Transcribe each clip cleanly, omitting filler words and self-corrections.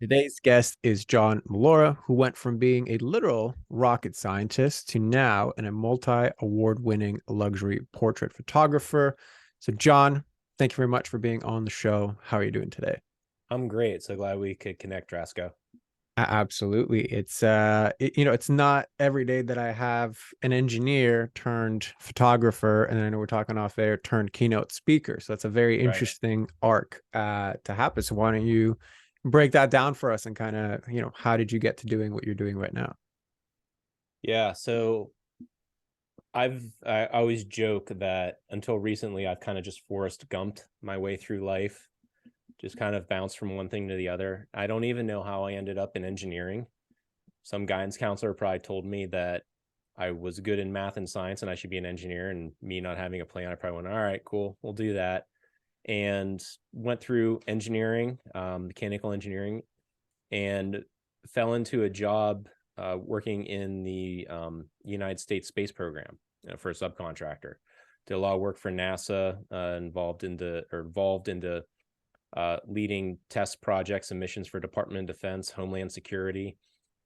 Today's guest is John Mollura, who went from being a literal rocket scientist to now a multi-award winning luxury portrait photographer. So, John, thank you very much for being on the show. How are you doing today? I'm great. So glad we could connect, Rasco. Absolutely. It's not every day that I have an engineer turned photographer, and I know we're talking off air, turned keynote speaker. So that's a very Right. interesting arc to happen. So why don't you break that down for us and kind of, how did you get to doing what you're doing right now? Yeah. So I always joke that until recently, I've kind of just Forrest Gumped my way through life, just kind of bounced from one thing to the other. I don't even know how I ended up in engineering. Some guidance counselor probably told me that I was good in math and science and I should be an engineer. And me not having a plan, I probably went, all right, cool, we'll do that. And went through engineering, mechanical engineering, and fell into a job working in the United States space program, for a subcontractor. Did a lot of work for NASA, involved into leading test projects and missions for Department of Defense, Homeland Security,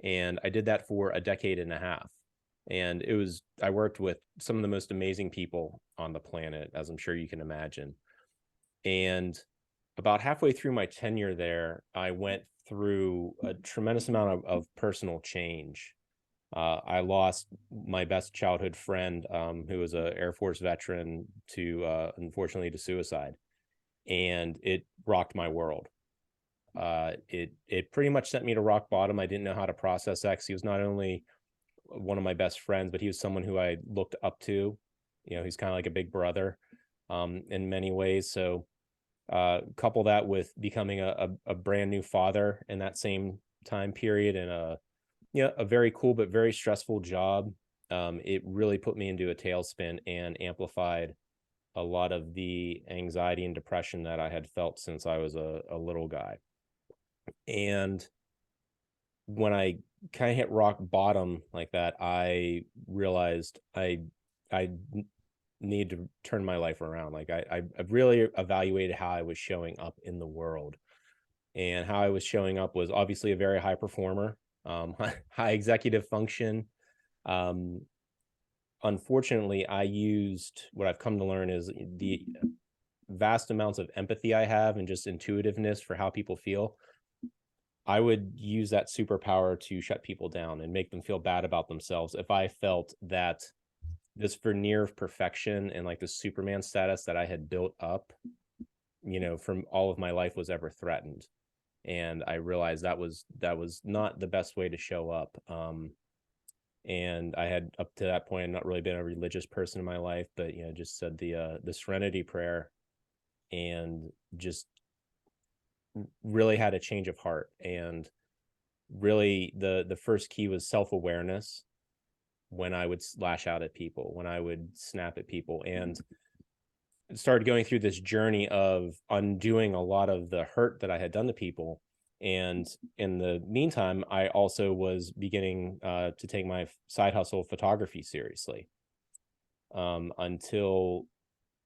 and I did that for a decade and a half. And I worked with some of the most amazing people on the planet, as I'm sure you can imagine. And about halfway through my tenure there, I went through a tremendous amount of personal change. I lost my best childhood friend, who was an Air Force veteran, to unfortunately to suicide, and it rocked my world. It pretty much sent me to rock bottom. I didn't know how to process that, 'cause he was not only one of my best friends, but he was someone who I looked up to. He's kind of like a big brother, in many ways. So couple that with becoming a brand new father in that same time period, and a very cool but very stressful job. It really put me into a tailspin and amplified a lot of the anxiety and depression that I had felt since I was a little guy. And when I kind of hit rock bottom like that, I realized I need to turn my life around. Like I really evaluated how I was showing up in the world, and how I was showing up was obviously a very high performer, high executive function. Um, Unfortunately, I used what I've come to learn is the vast amounts of empathy I have and just intuitiveness for how people feel. I would use that superpower to shut people down and make them feel bad about themselves if I felt that this veneer of perfection and like the Superman status that I had built up, from all of my life was ever threatened. And I realized that was not the best way to show up. And I had, up to that point, not really been a religious person in my life, but just said the Serenity Prayer, and just really had a change of heart. And really, the first key was self-awareness. When I would lash out at people, when I would snap at people, and started going through this journey of undoing a lot of the hurt that I had done to people. And in the meantime, I also was beginning to take my side hustle photography seriously, until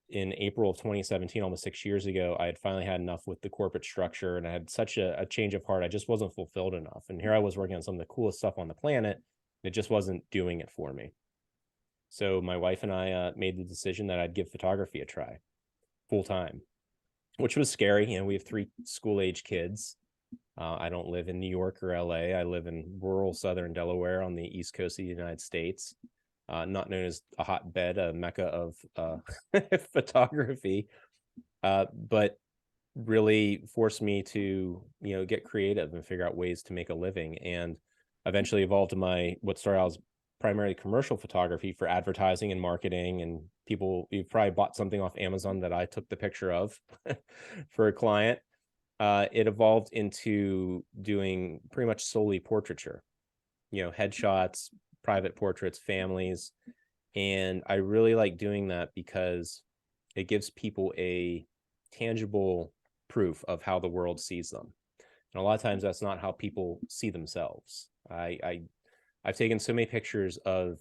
in April of 2017, almost 6 years ago, I had finally had enough with the corporate structure, and I had such a change of heart. I just wasn't fulfilled enough. And here I was working on some of the coolest stuff on the planet. It just wasn't doing it for me. So my wife and I made the decision that I'd give photography a try full time, which was scary. We have three school age kids. I don't live in New York or LA. I live in rural southern Delaware on the east coast of the United States, not known as a hotbed, a mecca of photography, but really forced me to get creative and figure out ways to make a living, and eventually evolved to my what started out as primarily commercial photography for advertising and marketing. And people, you've probably bought something off Amazon that I took the picture of for a client. It evolved into doing pretty much solely portraiture, headshots, private portraits, families. And I really like doing that because it gives people a tangible proof of how the world sees them. And a lot of times that's not how people see themselves. I've taken so many pictures of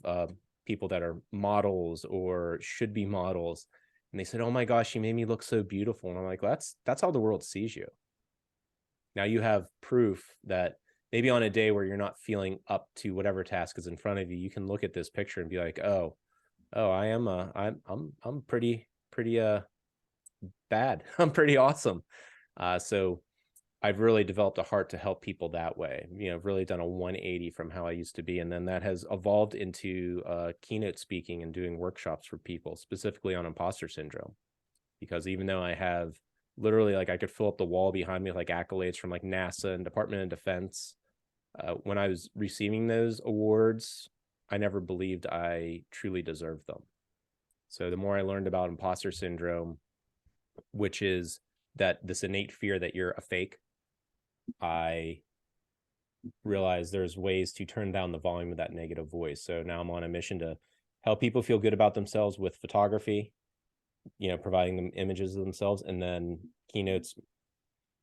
people that are models or should be models, and they said, "Oh my gosh, you made me look so beautiful." And I'm like, well, that's how the world sees you. Now you have proof that maybe on a day where you're not feeling up to whatever task is in front of you, you can look at this picture and be like, oh, I'm pretty bad. I'm pretty awesome. So I've really developed a heart to help people that way. I've really done a 180 from how I used to be. And then that has evolved into keynote speaking and doing workshops for people, specifically on imposter syndrome. Because even though I have literally, like, I could fill up the wall behind me with like accolades from like NASA and Department of Defense, when I was receiving those awards, I never believed I truly deserved them. So the more I learned about imposter syndrome, which is that this innate fear that you're a fake, I realized there's ways to turn down the volume of that negative voice. So now I'm on a mission to help people feel good about themselves with photography, providing them images of themselves, and then keynotes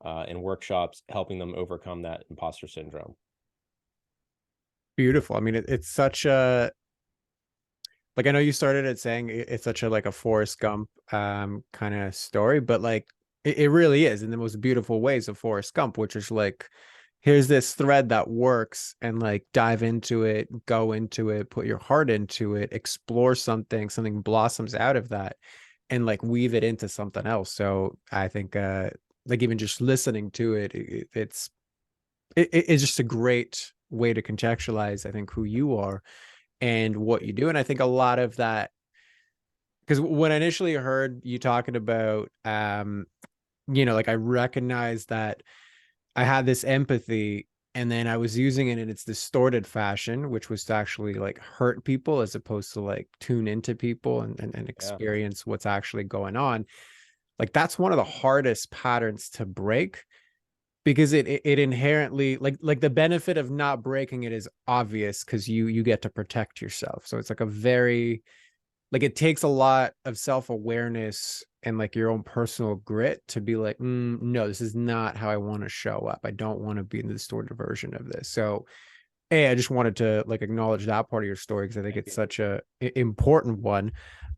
and workshops helping them overcome that imposter syndrome. Beautiful. I mean, it's such a, like, I know you started it saying it's such a like a Forrest Gump kind of story, but like it really is in the most beautiful ways of Forrest Gump, which is like, here's this thread that works, and like dive into it, go into it, put your heart into it, explore something blossoms out of that, and like weave it into something else. So I think like even just listening to it's just a great way to contextualize, I think, who you are and what you do. And I think a lot of that, because when I initially heard you talking about like I recognized that I had this empathy, and then I was using it in its distorted fashion, which was to actually like hurt people as opposed to like tune into people and Yeah. experience what's actually going on. Like that's one of the hardest patterns to break, because it inherently, like the benefit of not breaking it is obvious because you get to protect yourself. So it's like a very, like, it takes a lot of self-awareness and like your own personal grit to be like, no, this is not how I want to show up. I don't want to be in the distorted version of this. So hey, I just wanted to like acknowledge that part of your story because I think Thank it's you. such a important one.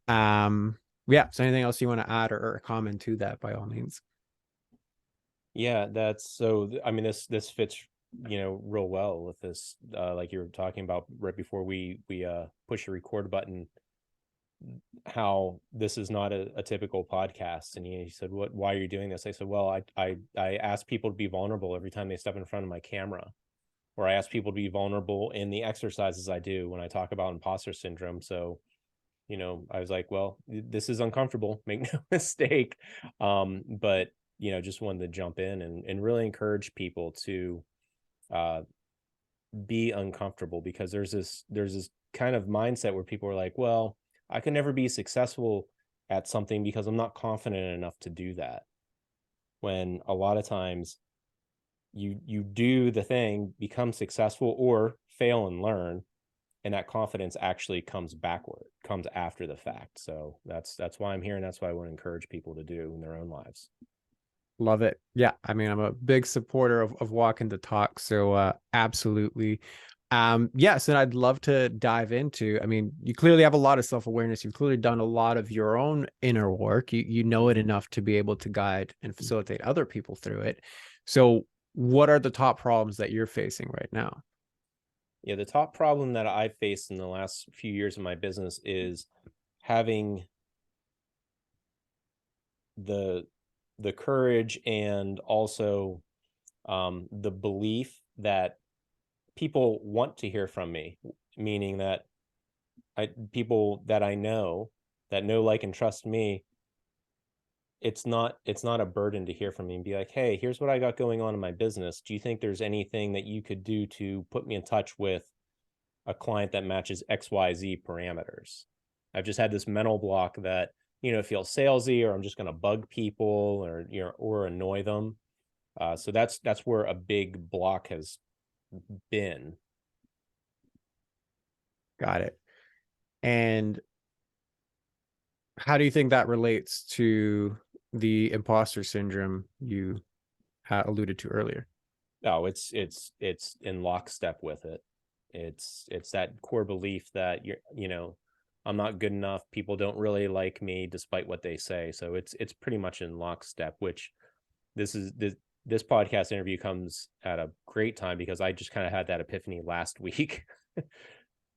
Yeah, so anything else you want to add or comment to that, by all means? Yeah, that's so. I mean, this fits, real well with this. Like you were talking about right before we push the record button, how this is not a typical podcast. And he said, "What? Why are you doing this?" I said, "Well, I ask people to be vulnerable every time they step in front of my camera, or I ask people to be vulnerable in the exercises I do when I talk about imposter syndrome." So, I was like, well, this is uncomfortable, make no mistake. But just wanted to jump in and really encourage people to uh be uncomfortable, because there's this kind of mindset where people are like, well, I can never be successful at something because I'm not confident enough to do that. When a lot of times you do the thing, become successful, or fail and learn, and that confidence actually comes after the fact. So that's why I'm here, and that's why I want to encourage people to do in their own lives. Love it. Yeah. I mean, I'm a big supporter of walking the talk. So absolutely. Yes, and I'd love to dive into, I mean, you clearly have a lot of self-awareness. You've clearly done a lot of your own inner work. You know it enough to be able to guide and facilitate other people through it. So what are the top problems that you're facing right now? Yeah, the top problem that I faced in the last few years of my business is having the the courage, and also the belief that people want to hear from me, meaning that people that I know, that know, like, and trust me, it's not a burden to hear from me and be like, hey, here's what I got going on in my business. Do you think there's anything that you could do to put me in touch with a client that matches XYZ parameters? I've just had this mental block that, it feels salesy, or I'm just going to bug people, or or annoy them. So that's where a big block has been. Got it. And how do you think that relates to the imposter syndrome you alluded to earlier? No, it's in lockstep with it. It's that core belief that I'm not good enough. People don't really like me despite what they say. So it's pretty much in lockstep, which this is this podcast interview comes at a great time because I just kind of had that epiphany last week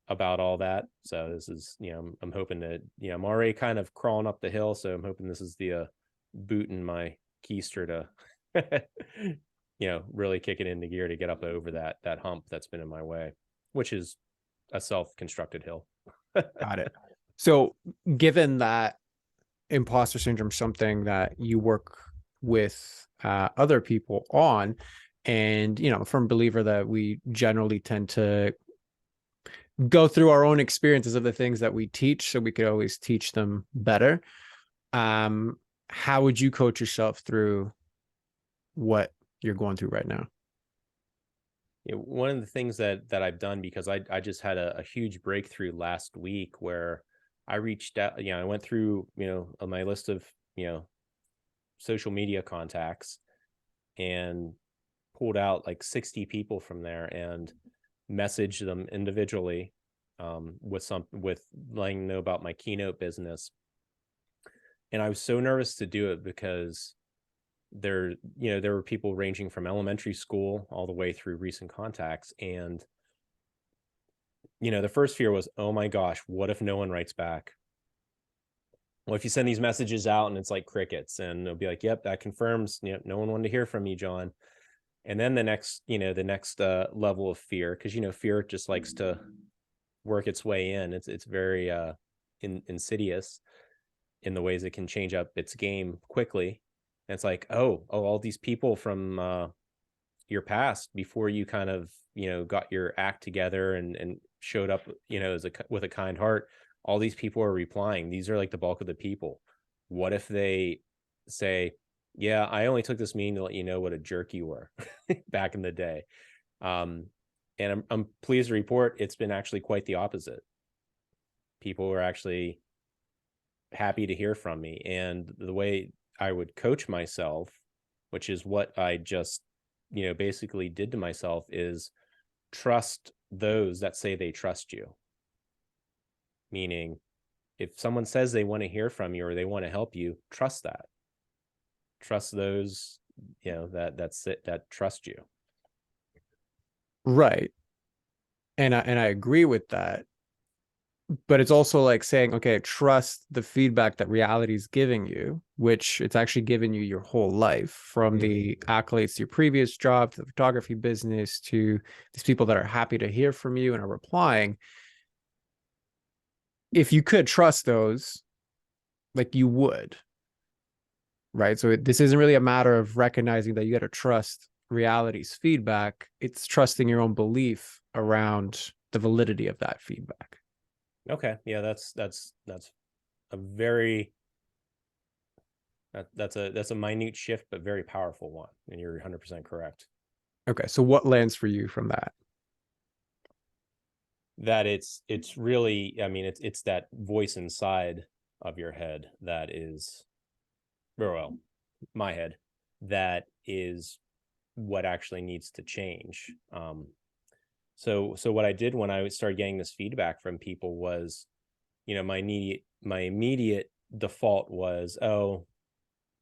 about all that. So this is, I'm hoping that, I'm already kind of crawling up the hill. So I'm hoping this is the boot in my keister to, really kick it into gear to get up over that hump that's been in my way, which is a self-constructed hill. Got it. So given that imposter syndrome is something that you work with other people on, and I'm a firm believer that we generally tend to go through our own experiences of the things that we teach so we could always teach them better. How would you coach yourself through what you're going through right now? One of the things that I've done, because I just had a huge breakthrough last week where I reached out, I went through, my list of, social media contacts and pulled out like 60 people from there and messaged them individually, with letting them know about my keynote business. And I was so nervous to do it because there were people ranging from elementary school all the way through recent contacts. And, the first fear was, oh my gosh, what if no one writes back? Well, if you send these messages out and it's like crickets, and they'll be like, yep, that confirms, no one wanted to hear from you, John. And then the next level of fear, because, fear just likes to work its way in. It's very insidious in the ways it can change up its game quickly. And it's like, all these people from your past before you kind of, got your act together and showed up, with a kind heart. All these people are replying. These are like the bulk of the people. What if they say, yeah, I only took this meeting to let you know what a jerk you were back in the day. And I'm pleased to report it's been actually quite the opposite. People are actually happy to hear from me. And the way I would coach myself, which is what I just, basically did to myself, is trust those that say they trust you. Meaning, if someone says they want to hear from you or they want to help you, trust that. Trust those, that trust you. Right. And I agree with that. But it's also like saying, okay, trust the feedback that reality is giving you, which it's actually given you your whole life, from the accolades to your previous job, to the photography business, to these people that are happy to hear from you and are replying. If you could trust those, like, you would, right? So this isn't really a matter of recognizing that you got to trust reality's feedback. It's trusting your own belief around the validity of that feedback. Okay. Yeah, that's a very that's a minute shift, but very powerful one. And you're 100% correct. Okay. So what lands for you from that? That it's really, I mean, it's that voice inside of your head that is, well, my head, that is what actually needs to change. So what I did when I started getting this feedback from people was, my immediate default was, oh,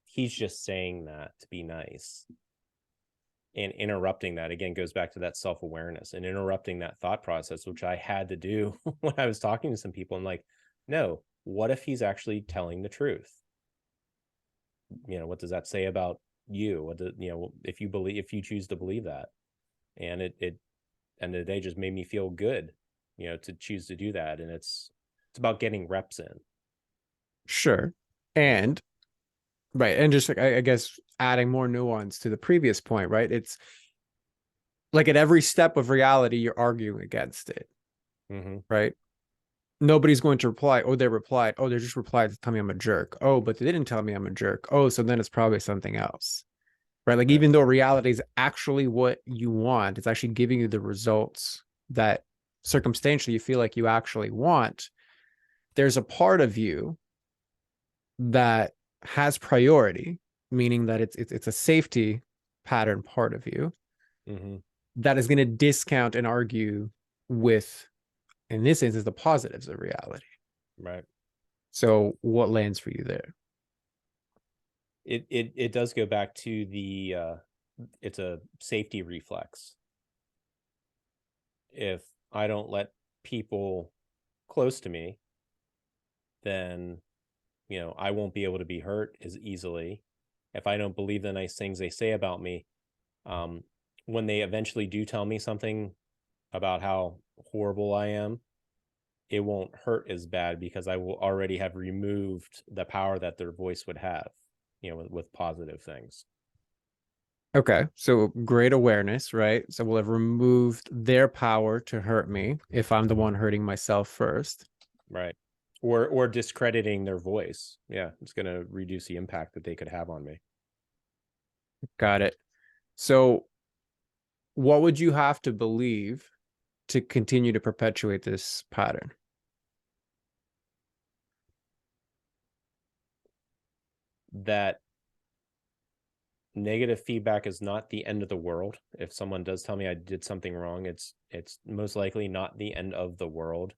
he's just saying that to be nice. And interrupting that again goes back to that self-awareness and interrupting that thought process, which I had to do when I was talking to some people. And like, no, what if he's actually telling the truth? What does that say about you? What do, if you choose to believe that? And it end of the day just made me feel good, to choose to do that. And it's about getting reps in. Sure. And right. And just like, I guess adding more nuance to the previous point, right? It's like at every step of reality, you're arguing against it, right? Nobody's going to reply, oh, they replied. Oh, they just replied to tell me I'm a jerk. Oh, but they didn't tell me I'm a jerk. Oh, so then it's probably something else, right? Like, even though reality is actually what you want, it's actually giving you the results that circumstantially you feel like you actually want. There's a part of you that has priority, meaning that it's a safety pattern part of you that is going to discount and argue with, in this instance, the positives of reality. Right. So what lands for you there? It does go back to the it's a safety reflex. If I don't let people close to me, then I won't be able to be hurt as easily. If I don't believe the nice things they say about me, um, when they eventually do tell me something about how horrible I am, it won't hurt as bad because I will already have removed the power that their voice would have, with positive things. Okay, so great awareness, right? So we'll have removed their power to hurt me if I'm the one hurting myself first. Right. Or discrediting their voice. Yeah, it's going to reduce the impact that they could have on me. Got it. So what would you have to believe to continue to perpetuate this pattern? That negative feedback is not the end of the world. If someone does tell me I did something wrong, it's most likely not the end of the world.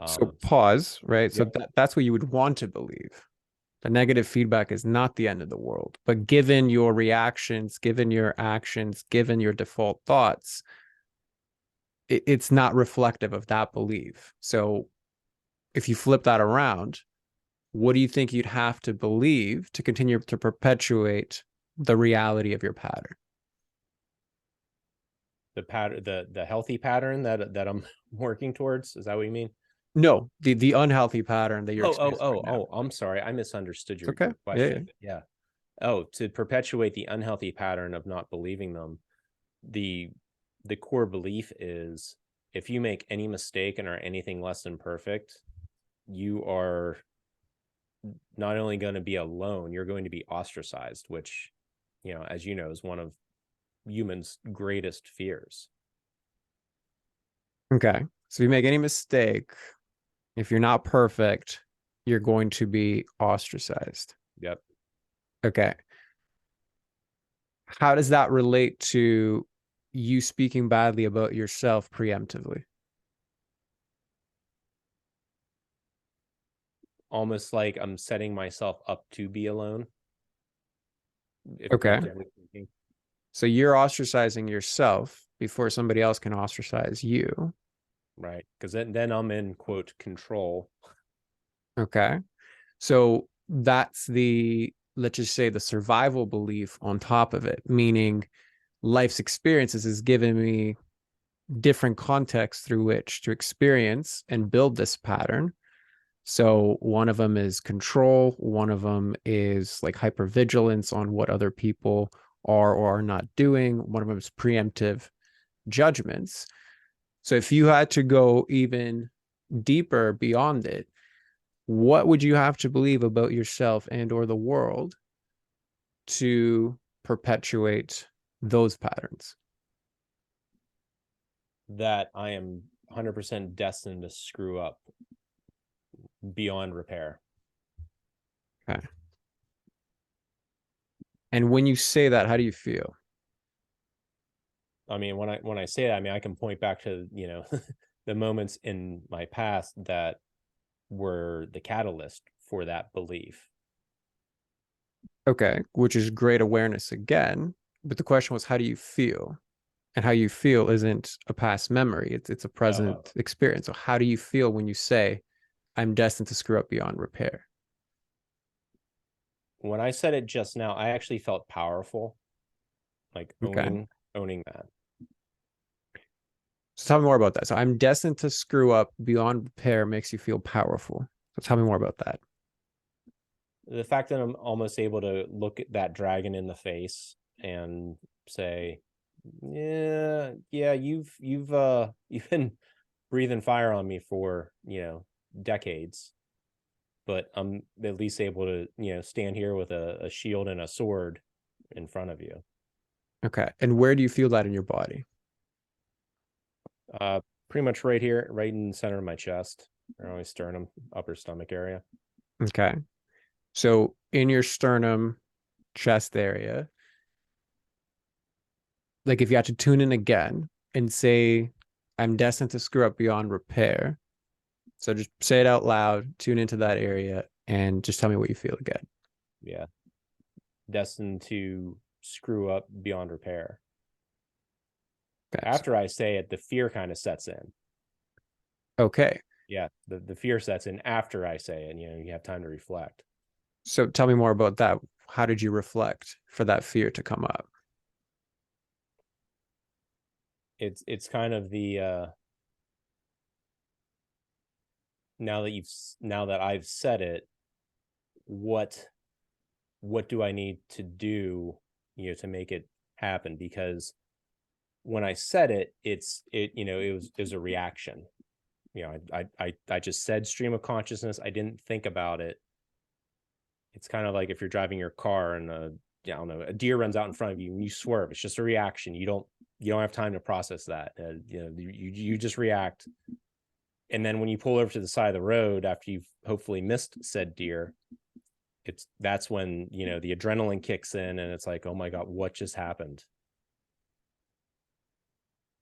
So pause, right? So Yep. that's what you would want to believe. The negative feedback is not the end of the world. But given your reactions, given your actions, given your default thoughts, it's not reflective of that belief. So if you flip that around, what do you think you'd have to believe to continue to perpetuate the reality of your pattern? The pattern, the healthy pattern that I'm working towards. Is that what you mean? No, the unhealthy pattern that you're experiencing right now. I'm sorry. I misunderstood It's your, okay. your Yeah, yeah. question. Yeah. Oh, to perpetuate the unhealthy pattern of not believing them, the the core belief is if you make any mistake and are anything less than perfect, you are not only going to be alone, you're going to be ostracized, which, as you know, is one of humans' greatest fears. Okay. So if you make any mistake, if you're not perfect, you're going to be ostracized. Yep. Okay. How does that relate to you speaking badly about yourself preemptively? Almost like I'm setting myself up to be alone, if Okay. preemptively speaking. So you're ostracizing yourself before somebody else can ostracize you. Right. Because then I'm in quote control. Okay. So that's let's just say the survival belief on top of it, meaning life's experiences has given me different contexts through which to experience and build this pattern. So one of them is control, one of them is like hypervigilance on what other people are or are not doing, one of them is preemptive judgments. So if you had to go even deeper beyond it, what would you have to believe about yourself and or the world to perpetuate those patterns? That I am 100% destined to screw up beyond repair. Okay. And when you say that, how do you feel? I mean, when I say that, I mean I can point back to the moments in my past that were the catalyst for that belief. Okay, which is great awareness again. But the question was, how do you feel? And how you feel isn't a past memory, it's a present experience. So how do you feel when you say, I'm destined to screw up beyond repair? When I said it just now, I actually felt powerful, like Okay. owning that. So tell me more about that. So I'm destined to screw up beyond repair makes you feel powerful. So tell me more about that. The fact that I'm almost able to look at that dragon in the face and say, yeah, you've been breathing fire on me for, decades, but I'm at least able to, stand here with a shield and a sword in front of you. Okay. And where do you feel that in your body? Uh, Pretty much right here, right in the center of my chest, or my sternum, upper stomach area. Okay. So in your sternum, chest area, like if you had to tune in again and say, I'm destined to screw up beyond repair. So just say it out loud, tune into that area, and just tell me what you feel again. Yeah, destined to screw up beyond repair. Okay. After I say it, the fear kind of sets in. Okay. Yeah, the fear sets in after I say it, and you have time to reflect. So tell me more about that. How did you reflect for that fear to come up? It's kind of the now that I've said it, what do I need to do, to make it happen? Because when I said it, it was a reaction. I just said stream of consciousness. I didn't think about it. It's kind of like if you're driving your car and I don't know, a deer runs out in front of you and you swerve. It's just a reaction. You don't have time to process that. You just react. And then when you pull over to the side of the road after you've hopefully missed said deer, that's when the adrenaline kicks in and it's like, oh my God, what just happened?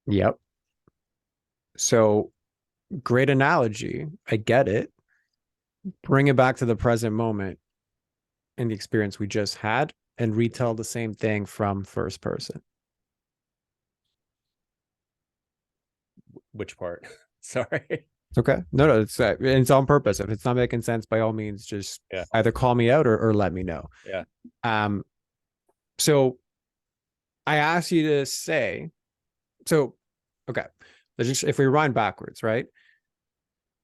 Yep. So great analogy. I get it. Bring it back to the present moment and the experience we just had and retell the same thing from first person. Which part? Sorry. Okay. No, it's on purpose. If it's not making sense, by all means, just Yeah. either call me out or let me know. Yeah. So I asked you to say, so, okay, if we rewind backwards, right?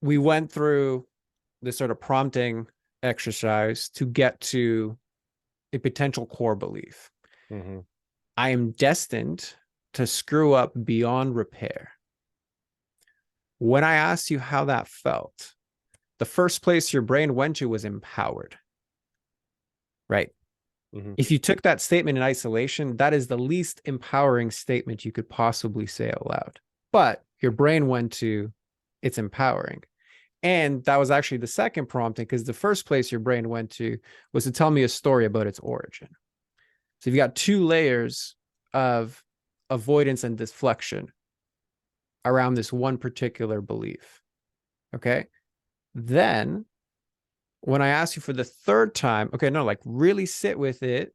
We went through this sort of prompting exercise to get to a potential core belief. Mm-hmm. I am destined to screw up beyond repair. When I asked you how that felt, the first place your brain went to was empowered, right? Mm-hmm. If you took that statement in isolation, that is the least empowering statement you could possibly say out loud. But your brain went to, it's empowering. And that was actually the second prompting, because the first place your brain went to was to tell me a story about its origin. So you've got two layers of avoidance and deflection around this one particular belief. Okay. Then when I ask you for the third time, okay, no, like really sit with it,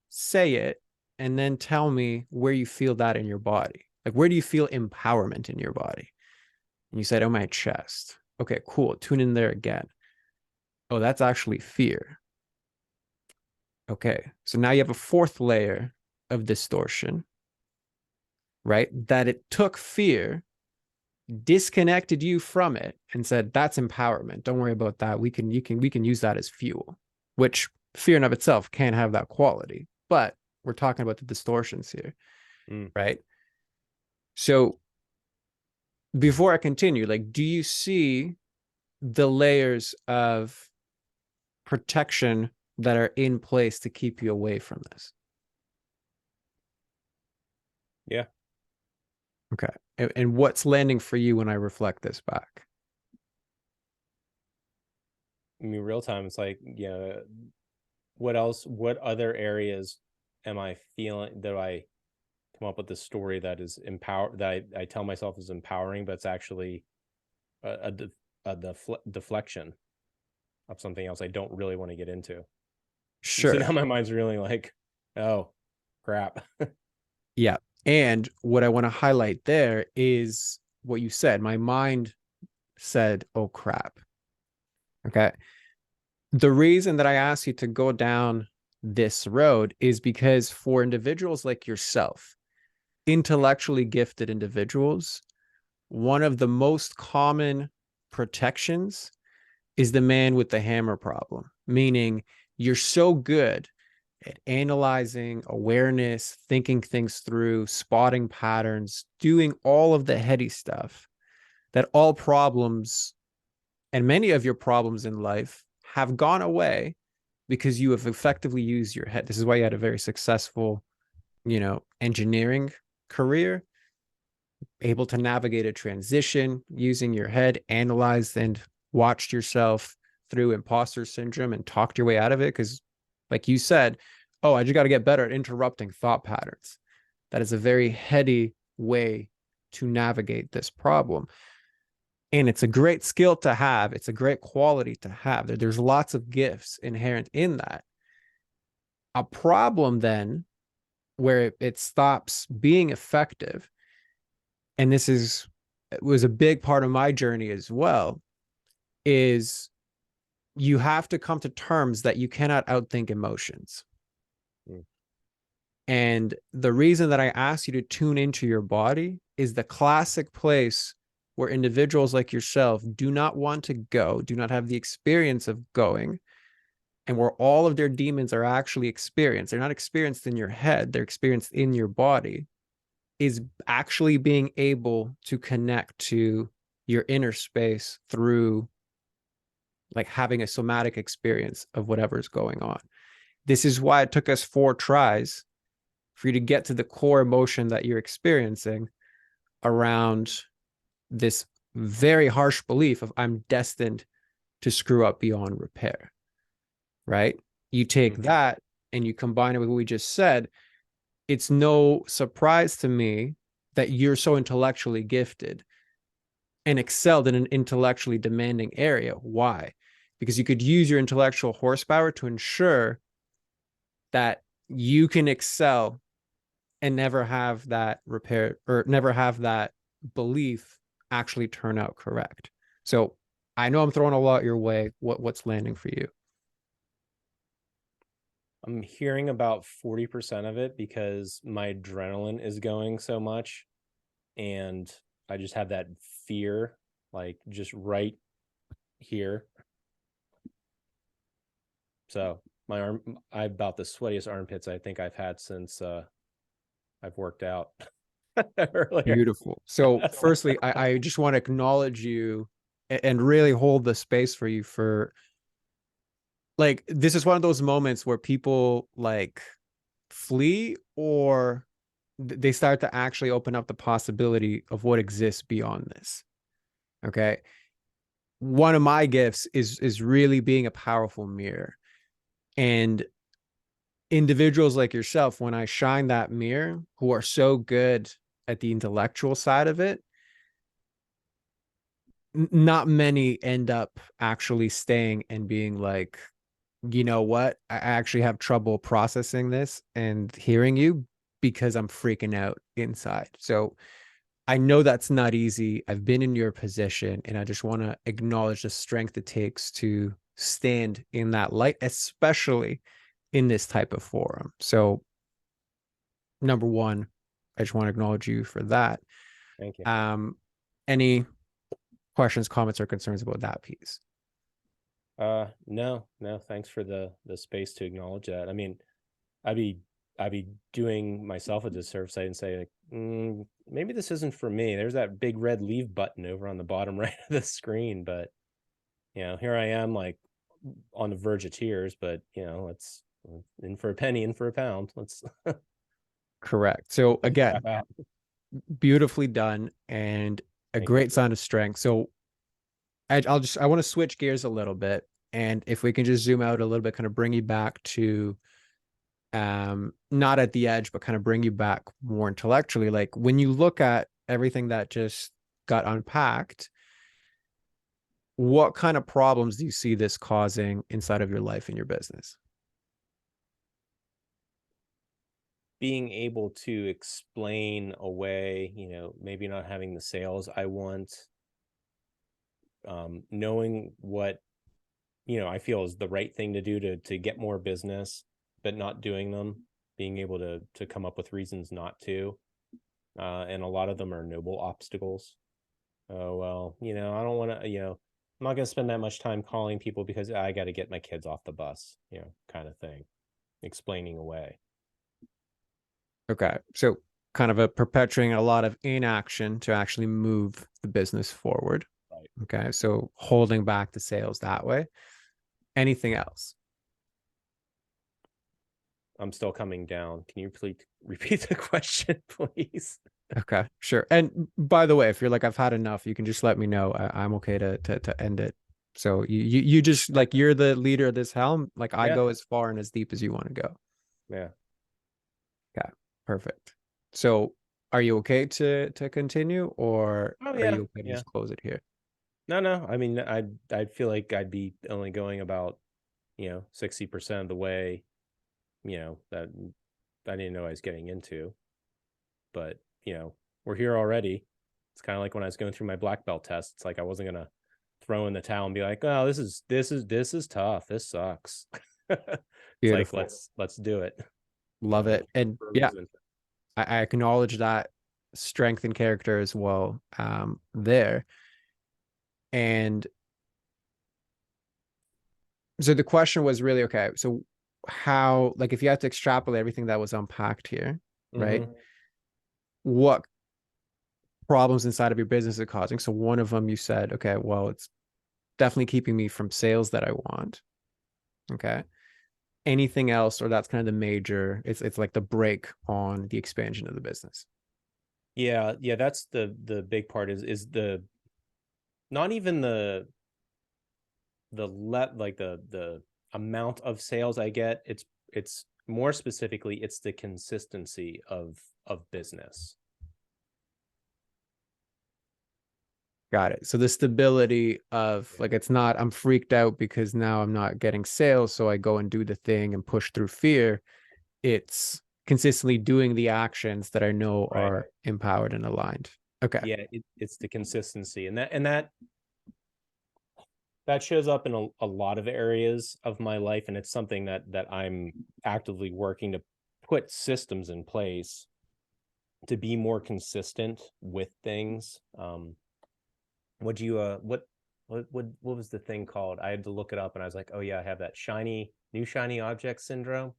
say it, and then tell me where you feel that in your body. Like, where do you feel empowerment in your body? And you said, oh, my chest. Okay, cool. Tune in there again. Oh, that's actually fear. Okay. So now you have a fourth layer of distortion, right? That it took fear, disconnected you from it, and said, that's empowerment. Don't worry about that. We can use that as fuel, which fear in of itself can't have that quality. But we're talking about the distortions here, right? So before I continue, like, do you see the layers of protection that are in place to keep you away from this? Yeah. Okay. And what's landing for you when I reflect this back? I mean, real time, it's like, what other areas am I feeling that I come up with this story that is I tell myself is empowering, but it's actually a deflection of something else I don't really want to get into. Sure. So now my mind's really like, oh, crap. Yeah. And what I want to highlight there is what you said. My mind said, oh, crap. Okay. The reason that I asked you to go down this road is because for individuals like yourself, intellectually gifted individuals, one of the most common protections is the man with the hammer problem, meaning you're so good at analyzing awareness, thinking things through, spotting patterns, doing all of the heady stuff, that all problems and many of your problems in life have gone away because you have effectively used your head. This is why you had a very successful, engineering career, able to navigate a transition using your head, analyzed and watched yourself through imposter syndrome and talked your way out of it. Because, like you said, oh, I just got to get better at interrupting thought patterns. That is a very heady way to navigate this problem. And it's a great skill to have. It's a great quality to have. There's lots of gifts inherent in that. A problem then where it stops being effective, and this is it was a big part of my journey as well, is you have to come to terms that you cannot outthink emotions. Mm. And the reason that I ask you to tune into your body is the classic place where individuals like yourself do not want to go, do not have the experience of going, and where all of their demons are actually experienced. They're not experienced in your head, they're experienced in your body, is actually being able to connect to your inner space through like having a somatic experience of whatever's going on. This is why it took us 4 tries for you to get to the core emotion that you're experiencing around this very harsh belief of I'm destined to screw up beyond repair, right? You take Mhm. that and you combine it with what we just said. It's no surprise to me that you're so intellectually gifted and excelled in an intellectually demanding area. Why? Because you could use your intellectual horsepower to ensure that you can excel and never have that repair or never have that belief actually turn out correct. So I know I'm throwing a lot your way. What's landing for you? I'm hearing about 40% of it because my adrenaline is going so much, and I just have that fear, like just right here. So my arm, I about the sweatiest armpits I think I've had since I've worked out earlier. Beautiful. So firstly, I just want to acknowledge you and really hold the space for you for like this is one of those moments where people like flee or they start to actually open up the possibility of what exists beyond this. Okay. One of my gifts is really being a powerful mirror. And individuals like yourself, when I shine that mirror, who are so good at the intellectual side of it, not many end up actually staying and being like, you know what? I actually have trouble processing this and hearing you because I'm freaking out inside. So I know that's not easy. I've been in your position, and I just want to acknowledge the strength it takes to stand in that light, especially in this type of forum. So, number one, I just want to acknowledge you for that. Thank you. Um, any questions, comments, or concerns about that piece? No, no, thanks for the space to acknowledge that. I mean, I'd be I'd be doing myself a disservice. I didn't say like, maybe this isn't for me. There's that big red leave button over on the bottom right of the screen, but here I am, like on the verge of tears. But let's in for a penny, in for a pound. Let's Correct. So again, tap out. beautifully done and a Thank you. great sign of strength. So I want to switch gears a little bit, and if we can just zoom out a little bit, kind of bring you back to not at the edge, but kind of bring you back more intellectually. Like when you look at everything that just got unpacked, what kind of problems do you see this causing inside of your life and your business? Being able to explain away, maybe not having the sales I want, knowing what I feel is the right thing to do to get more business, but not doing them, being able to come up with reasons not to, and a lot of them are noble obstacles. Oh well, I don't want to, I'm not going to spend that much time calling people because I got to get my kids off the bus, kind of thing, explaining away. Okay. So kind of a perpetuating a lot of inaction to actually move the business forward. Right. Okay. So holding back the sales that way. Anything else? I'm still coming down. Can you please repeat the question, please? Okay, sure. And by the way, if you're like, I've had enough, you can just let me know. I'm okay to end it. So you just like you're the leader of this helm. Like I Yeah. go as far and as deep as you want to go. Yeah. Okay, perfect. So are you okay to continue, or Oh are yeah. you okay to Yeah. just close it here? No, no. I mean, I'd feel like I'd be only going about 60% of the way. That I didn't know I was getting into. But we're here already. It's kind of like when I was going through my black belt test. It's like I wasn't gonna throw in the towel and be like, "Oh, this is tough. This sucks." It's like Beautiful. let's do it. Love it. And For a yeah, reason. I acknowledge that strength and character as well there. And so the question was really, okay, so how, like, if you had to extrapolate everything that was unpacked here, right? Mm-hmm. What problems inside of your business are causing? So one of them you said, okay, well, it's definitely keeping me from sales that I want. Okay. Anything else, or that's kind of the major, it's like the break on the expansion of the business. Yeah. That's the big part is the not even the amount of sales I get. It's more specifically it's the consistency of business. Got it. So the stability of like, it's not, I'm freaked out because now I'm not getting sales. So I go and do the thing and push through fear. It's consistently doing the actions that I know Right. are empowered and aligned. Okay. Yeah, it's the consistency, and that shows up in a lot of areas of my life, and it's something that I'm actively working to put systems in place to be more consistent with things. What do you what was the thing called? I had to look it up, and I was like, oh yeah, I have that shiny object syndrome.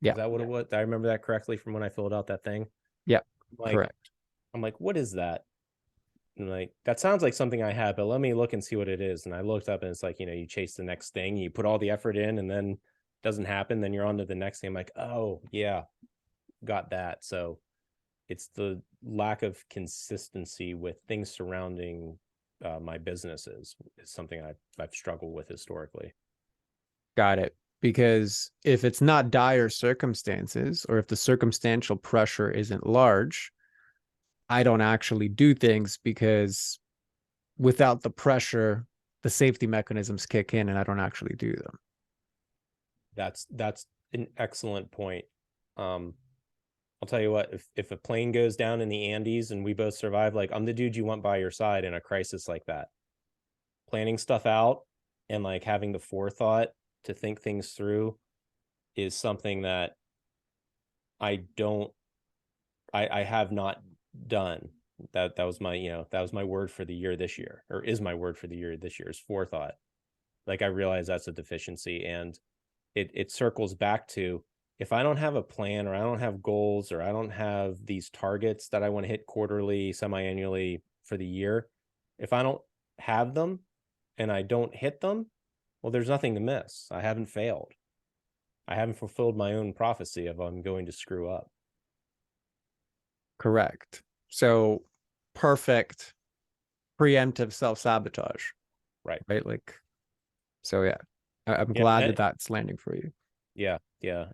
Yeah. Is that what it was? Did I remember that correctly from when I filled out that thing? Yeah. Like, Correct. I'm like, what is that? And like, that sounds like something I have, but let me look and see what it is. And I looked up, and it's like, you chase the next thing, you put all the effort in, and then it doesn't happen. Then you're on to the next thing. I'm like, oh yeah, got that. So it's the lack of consistency with things surrounding my businesses is something I've struggled with historically. Got it. Because if it's not dire circumstances, or if the circumstantial pressure isn't large, I don't actually do things because without the pressure, the safety mechanisms kick in and I don't actually do them. That's an excellent point. Um, I'll tell you what, if a plane goes down in the Andes and we both survive, like I'm the dude you want by your side in a crisis like that. Planning stuff out and like having the forethought to think things through is something that I don't I have not done. That was my, that was my word for the year this year, or is my word for the year this year, is forethought. Like I realize that's a deficiency, and it circles back to, if I don't have a plan, or I don't have goals, or I don't have these targets that I want to hit quarterly, semi-annually for the year, if I don't have them and I don't hit them, well, there's nothing to miss. I haven't failed. I haven't fulfilled my own prophecy of I'm going to screw up. Correct. So perfect preemptive self-sabotage, Right. right? Like, so yeah, I'm Yeah. glad that that's landing for you. Yeah.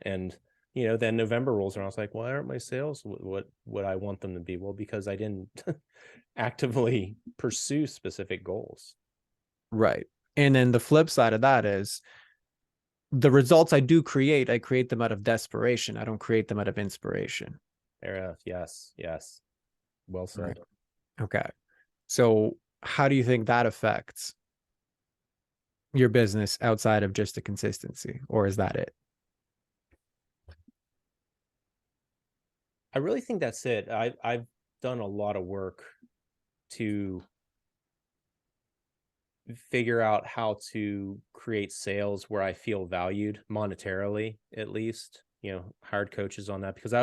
And then November rolls around. I was like, why aren't my sales what I want them to be? Well, because I didn't actively pursue specific goals. Right. And then the flip side of that is the results I do create, I create them out of desperation. I don't create them out of inspiration. There, yes. Well Right. said. Okay. So how do you think that affects your business outside of just the consistency, or is that it? I really think that's it. I've done a lot of work to figure out how to create sales where I feel valued monetarily, at least. Hired coaches on that, because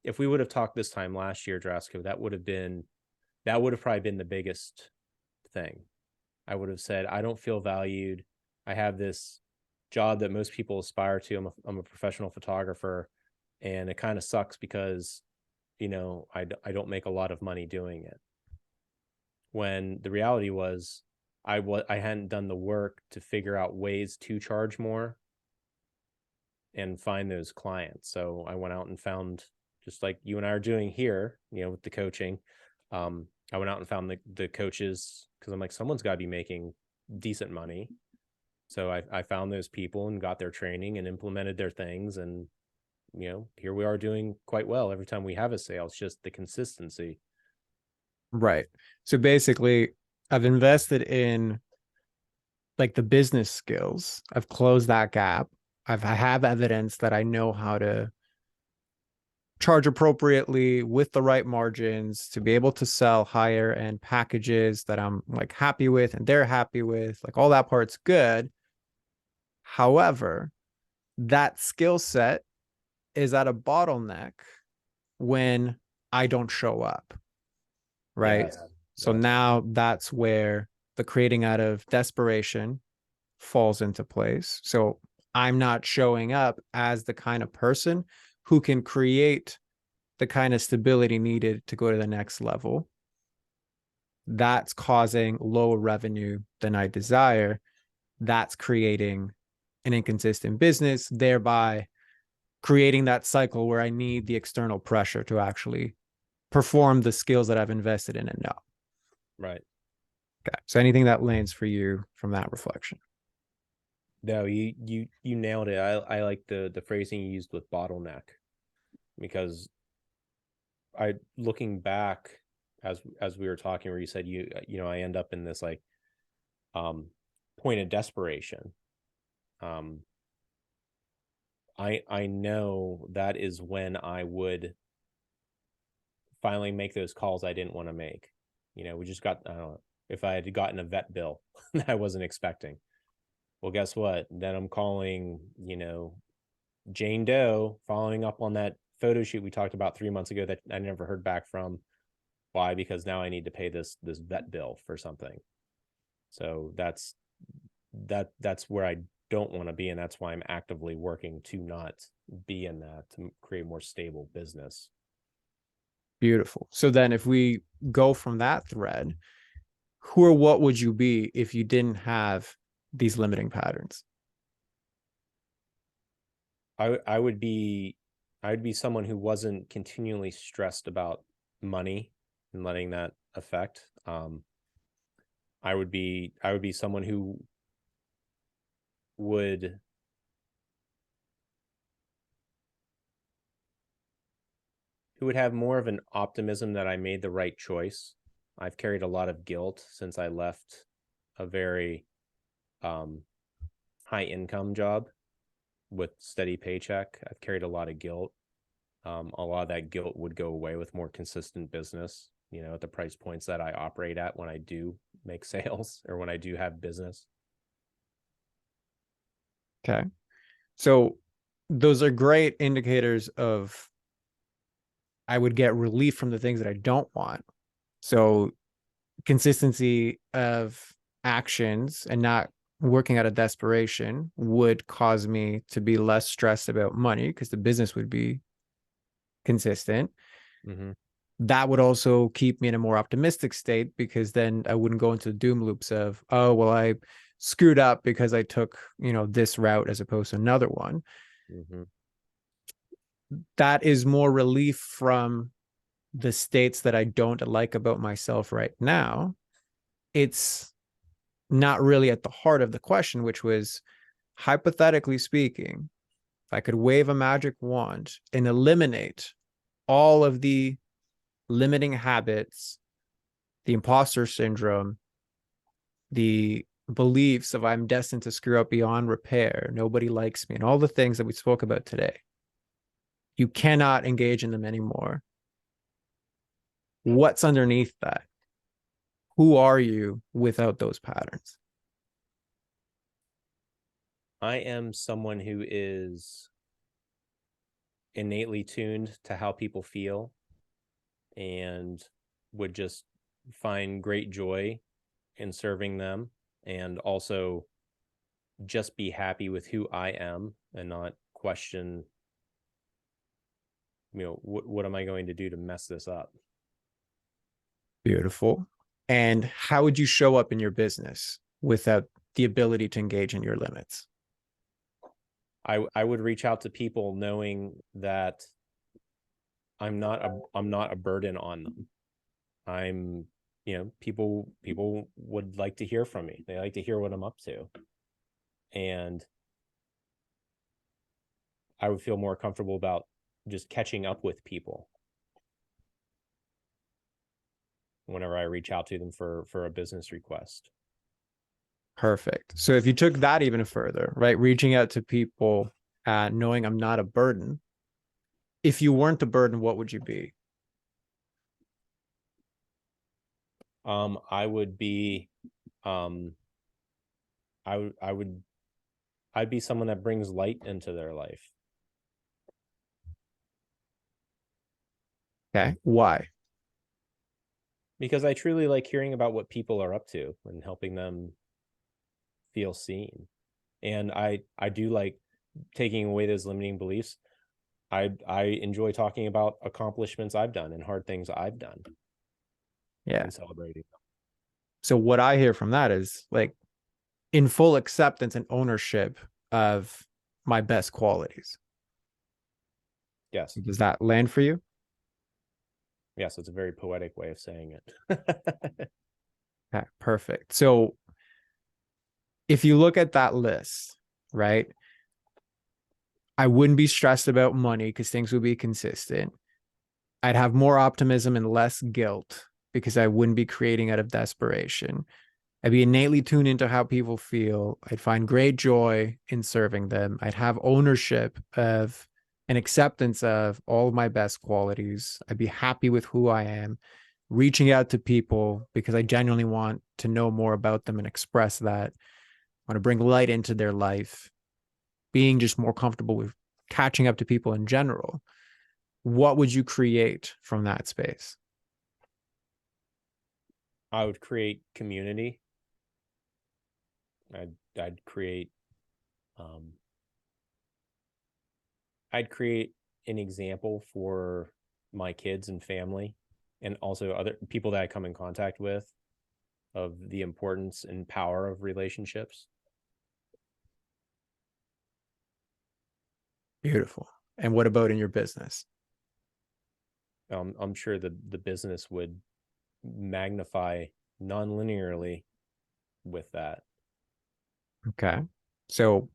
if we would have talked this time last year, Drasco, that would have probably been the biggest thing. I would have said, I don't feel valued. I have this job that most people aspire to. I'm a professional photographer, and it kind of sucks because, I don't make a lot of money doing it. When the reality was, I hadn't done the work to figure out ways to charge more and find those clients. So I went out and found, just like you and I are doing here, with the coaching. I went out and found the coaches, because I'm like, someone's got to be making decent money. So I found those people and got their training and implemented their things, and here we are doing quite well every time we have a sale. It's just the consistency. Right. So basically, I've invested in like the business skills. I've closed that gap. I have evidence that I know how to charge appropriately with the right margins to be able to sell higher end packages that I'm like happy with and they're happy with. Like all that part's good. However, that skill set is at a bottleneck when I don't show up, right? Yes. So Yes. now that's where the creating out of desperation falls into place. So I'm not showing up as the kind of person who can create the kind of stability needed to go to the next level. That's causing lower revenue than I desire. That's creating an inconsistent business, thereby creating that cycle where I need the external pressure to actually perform the skills that I've invested in and know. Right. Okay. So anything that lands for you from that reflection? No, you nailed it. I like the phrasing you used with bottleneck, because I looking back as we were talking, where you said I end up in this like um point of desperation. Um I know that is when I would finally make those calls I didn't want to make. We just got, I don't know, if I had gotten a vet bill that I wasn't expecting. Well, guess what? Then I'm calling, Jane Doe, following up on that photo shoot we talked about 3 months ago that I never heard back from. Why? Because now I need to pay this vet bill for something. So that's where I don't want to be, and that's why I'm actively working to not be in that, to create more stable business. Beautiful. So then if we go from that thread, who or what would you be if you didn't have these limiting patterns? I would be someone who wasn't continually stressed about money and letting that affect. I would be someone would who would have more of an optimism that I made the right choice. I've carried a lot of guilt since I left a very um, high income job with steady paycheck. I've carried a lot of guilt. A lot of that guilt would go away with more consistent business, at the price points that I operate at when I do make sales or when I do have business. Okay. So those are great indicators of I would get relief from the things that I don't want. So consistency of actions and not working out of desperation would cause me to be less stressed about money because the business would be consistent. Mm-hmm. That would also keep me in a more optimistic state because then I wouldn't go into the doom loops of, oh, well, I screwed up because I took, this route as opposed to another one. Mm-hmm. That is more relief from the states that I don't like about myself right now. It's not really at the heart of the question, which was hypothetically speaking, if I could wave a magic wand and eliminate all of the limiting habits, the imposter syndrome, the beliefs of I'm destined to screw up beyond repair, nobody likes me, and all the things that we spoke about today, you cannot engage in them anymore. What's underneath that? Who are you without those patterns? I am someone who is innately tuned to how people feel and would just find great joy in serving them, and also just be happy with who I am and not question, what am I going to do to mess this up? Beautiful. And how would you show up in your business without the ability to engage in your limits? I would reach out to people knowing that I'm not a burden on them. I'm, people would like to hear from me. They like to hear what I'm up to. And I would feel more comfortable about just catching up with people whenever I reach out to them for a business request. Perfect. So if you took that even further, right, reaching out to people, knowing I'm not a burden. If you weren't a burden, what would you be? I would be, um, I'd be someone that brings light into their life. Okay. Why? Because I truly like hearing about what people are up to and helping them feel seen. And I do like taking away those limiting beliefs. I enjoy talking about accomplishments I've done and hard things I've done Yeah. and celebrating them. So what I hear from that is like in full acceptance and ownership of my best qualities. Yes. Does that land for you? Yes, it's a very poetic way of saying it. Okay, perfect. So if you look at that list, right, I wouldn't be stressed about money because things would be consistent. I'd have more optimism and less guilt because I wouldn't be creating out of desperation. I'd be innately tuned into how people feel. I'd find great joy in serving them. I'd have ownership of and acceptance of all of my best qualities. I'd be happy with who I am, reaching out to people because I genuinely want to know more about them and express that. I want to bring light into their life, being just more comfortable with catching up to people in general. What would you create from that space? I would create community. I'd create um I'd create an example for my kids and family and also other people that I come in contact with of the importance and power of relationships. Beautiful. And what about in your business? I'm sure the business would magnify non-linearly with that. Okay. So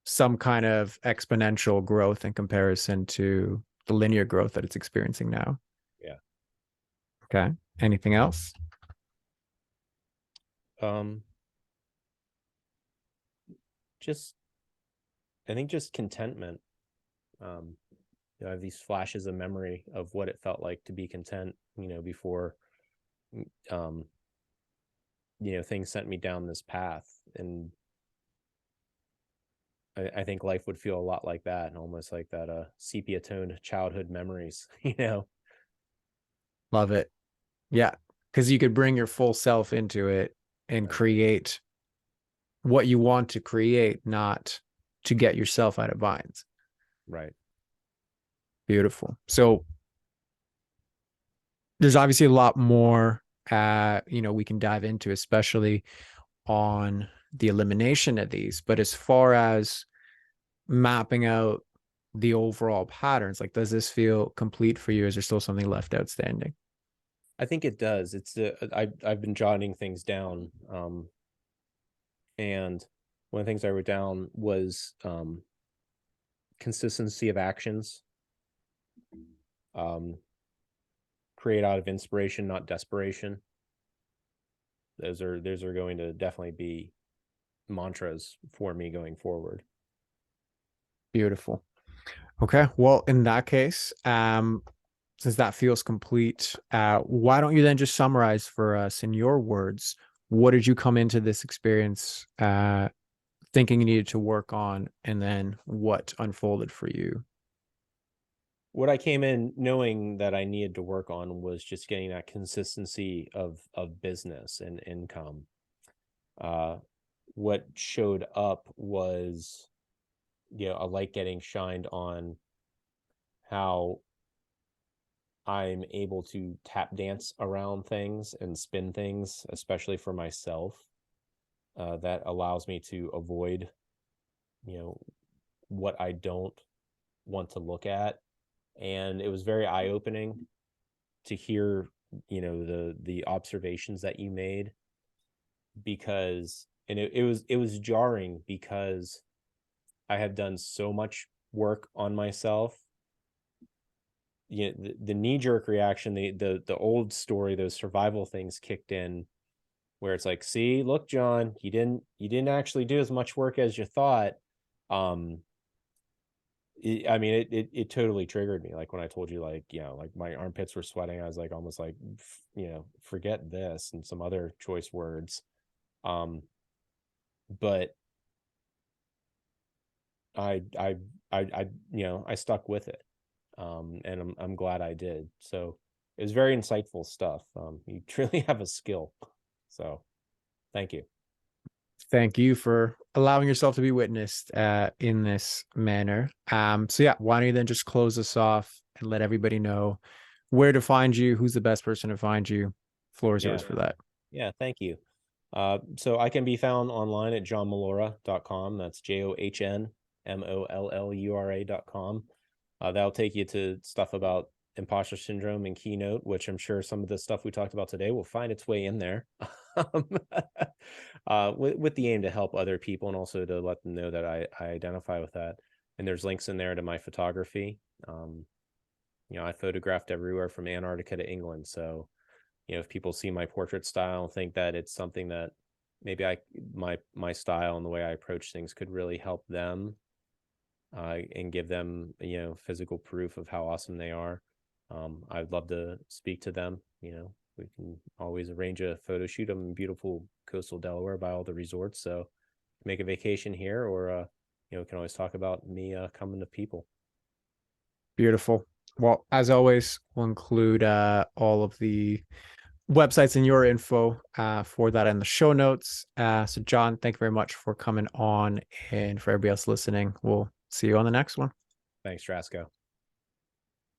some kind of exponential growth in comparison to the linear growth that it's experiencing now. Yeah. Okay. Anything else? Um, just I think just contentment. Um, I have these flashes of memory of what it felt like to be content, before um, things sent me down this path. And I think life would feel a lot like that, and almost like that sepia toned childhood memories, Love it. Yeah. Because you could bring your full self into it and Right. create what you want to create, not to get yourself out of binds. Right. Beautiful. So there's obviously a lot more we can dive into, especially on the elimination of these. But as far as mapping out the overall patterns, like does this feel complete for you? Is there still something left outstanding? I think it does. I've been jotting things down, and one of the things I wrote down was consistency of actions. Um, Create out of inspiration, not desperation. Those are going to definitely be mantras for me going forward. Beautiful. Okay. Well, in that case, since that feels complete, why don't you then just summarize for us in your words, what did you come into this experience thinking you needed to work on, and then what unfolded for you? What I came in knowing that I needed to work on was just getting that consistency of business and income. Uh, what showed up was, a light getting shined on how I'm able to tap dance around things and spin things, especially for myself. That allows me to avoid, you know, what I don't want to look at. And it was very eye opening to hear, the observations that you made, because, and it was jarring because I have done so much work on myself, the knee-jerk reaction, the old story, those survival things kicked in, where it's like, see, look, John, you didn't actually do as much work as you thought. um I mean, it totally triggered me. Like when I told you, like, like my armpits were sweating, I was like, almost like, forget this, and some other choice words. um but I stuck with it. And I'm glad I did. So it was very insightful stuff. You truly have a skill. So thank you. Thank you for allowing yourself to be witnessed in this manner. So yeah, why don't you then just close us off and let everybody know where to find you, who's the best person to find you. Floor is Yeah. yours for that. Yeah, thank you. So I can be found online at johnmollura.com. That's JOHNMOLLURA.com. That'll take you to stuff about imposter syndrome and Keynote, which I'm sure some of the stuff we talked about today will find its way in there. um, with the aim to help other people, and also to let them know that I identify with that. And there's links in there to my photography. I photographed everywhere from Antarctica to England. So, if people see my portrait style and think that it's something that maybe my style and the way I approach things could really help them, and give them, physical proof of how awesome they are, I'd love to speak to them. We can always arrange a photo shoot. I'm in beautiful coastal Delaware by all the resorts, so make a vacation here, or we can always talk about me coming to people. Beautiful. Well, as always, we'll include all of the websites and your info for that in the show notes. So, John, thank you very much for coming on. And for everybody else listening, we'll see you on the next one. Thanks, Trasco.